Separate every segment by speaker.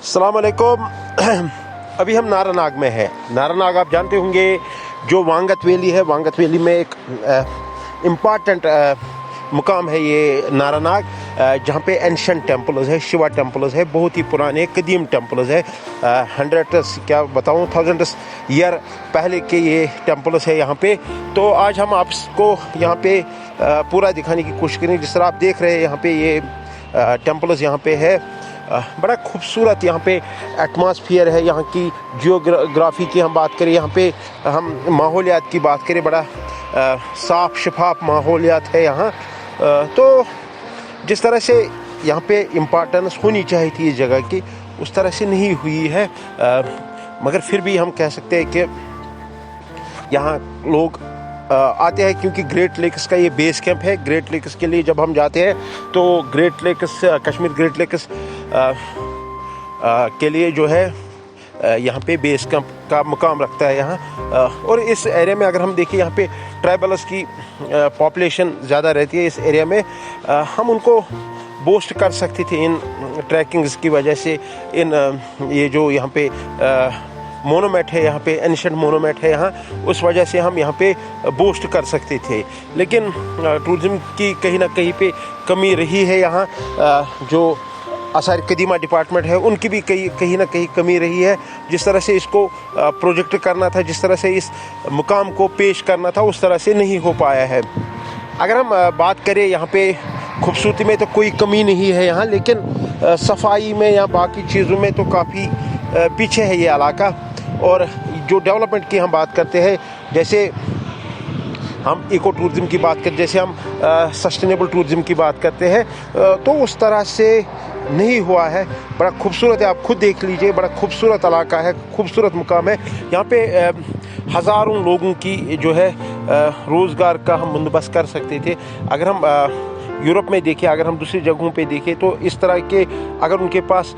Speaker 1: अस्सलाम वालेकुम। अभी हम नारानाग में हैं। नारानाग आप जानते होंगे, जो वांगत वैली है, वांगत वैली में एक इम्पॉर्टेंट मुकाम है ये नारानाग, जहाँ पे एंशंट टेम्पल्स है, शिवा टेम्पल्स है, बहुत ही पुराने कदीम टेम्पल्स है। हंड्रेड्स क्या बताऊँ, थाउजेंड्स ईयर पहले के ये टेम्पल्स है यहाँ पे। तो आज हम आपको यहाँ पे पूरा दिखाने की कोशिश करेंगे। जिस तरह आप देख रहे हैं यहाँ पे ये टेम्पल्स यहाँ पे है, बड़ा खूबसूरत यहाँ पे एटमॉस्फेयर है। यहाँ की जियोग्राफी की हम बात करें, यहाँ पे हम माहौलियात की बात करें, बड़ा साफ शफाफ माहौलियात है यहाँ। तो जिस तरह से यहाँ पे इम्पोर्टेंस होनी चाहिए थी इस जगह की, उस तरह से नहीं हुई है। मगर फिर भी हम कह सकते हैं कि यहाँ लोग आते हैं, क्योंकि ग्रेट लेक्स का ये बेस कैंप है। ग्रेट लेक्स के लिए जब हम जाते हैं तो great lakes, Kashmir great lakes के लिए जो है यहाँ पे बेस कैंप का मुकाम रखता है यहाँ। और इस एरिया में अगर हम देखें, यहाँ पे ट्राइबल्स की पॉपुलेशन ज़्यादा रहती है इस एरिया में। हम उनको बूस्ट कर सकते थे इन ट्रैकिंग्स की वजह से। इन ये जो यहाँ पे मोनोमेट है, यहाँ पे एंशिएंट मोनोमेट है यहाँ, उस वजह से हम यहाँ पे बूस्ट कर सकते थे। लेकिन टूरिज़्म की कहीं ना कहीं पे कमी रही है यहाँ। जो आसार कदीमा डिपार्टमेंट है, उनकी भी कहीं ना कहीं कमी रही है। जिस तरह से इसको प्रोजेक्ट करना था, जिस तरह से इस मुकाम को पेश करना था, उस तरह से नहीं हो पाया है। अगर हम बात करें यहाँ पे खूबसूरती में, तो कोई कमी नहीं है यहाँ, लेकिन सफाई में या बाकी चीज़ों में तो काफ़ी पीछे है ये इलाका। और जो डेवलपमेंट की हम बात करते हैं, जैसे हम इको टूरिज़्म की बात करते, जैसे हम सस्टेनेबल टूरिज़्म की बात करते हैं, तो उस तरह से नहीं हुआ है। बड़ा खूबसूरत है, आप खुद देख लीजिए, बड़ा खूबसूरत इलाका है, खूबसूरत मुकाम है। यहाँ पे हज़ारों लोगों की जो है रोज़गार का हम बंदोबस्त कर सकते थे। अगर हम यूरोप में देखें, अगर हम दूसरी जगहों पे देखें, तो इस तरह के अगर उनके पास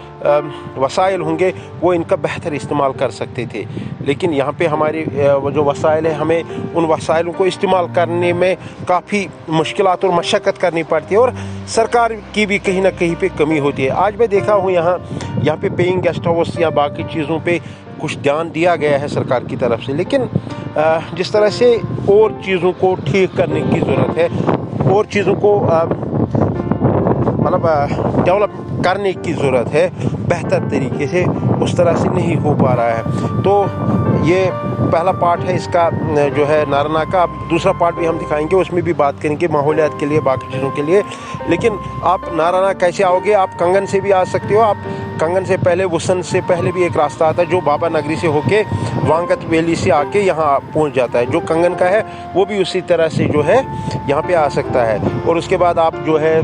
Speaker 1: वसाइल होंगे, वो इनका बेहतर इस्तेमाल कर सकते थे। लेकिन यहाँ पे हमारे जो वसाइल है, हमें उन वसाइलों को इस्तेमाल करने में काफ़ी मुश्किलात और मशक्क़त करनी पड़ती है, और सरकार की भी कहीं ना कहीं पे कमी होती है। आज मैं देखा हूँ यहाँ पे पेइंग गेस्ट हाउस या बाकी चीज़ों पे कुछ ध्यान दिया गया है सरकार की तरफ से, लेकिन जिस तरह से और चीज़ों को ठीक करने की ज़रूरत है, और चीज़ों को मतलब डेवलप करने की ज़रूरत है बेहतर तरीके से, उस तरह से नहीं हो पा रहा है। तो ये पहला पार्ट है इसका जो है नारानाग का। अब दूसरा पार्ट भी हम दिखाएंगे, उसमें भी बात करेंगे माहौलियात के लिए, बाकी चीज़ों के लिए। लेकिन आप नारानाग कैसे आओगे? आप कंगन से भी आ सकते हो। आप कंगन से पहले, वुसन से पहले भी एक रास्ता आता है जो बाबा नगरी से होके वांगत वैली से आके यहाँ पहुँच जाता है। जो कंगन का है वो भी उसी तरह से जो है यहाँ पे आ सकता है। और उसके बाद आप जो है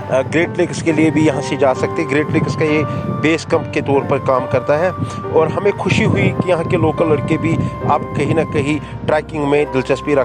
Speaker 1: ग्रेट लेक्स के लिए भी यहाँ से जा सकते हैं। ग्रेट लेक्स का ये बेस कैंप के तौर पर काम करता है, और हमें खुशी हुई कि यहाँ के लोकल लड़के भी आप कहीं ना कहीं ट्रैकिंग में दिलचस्पी रख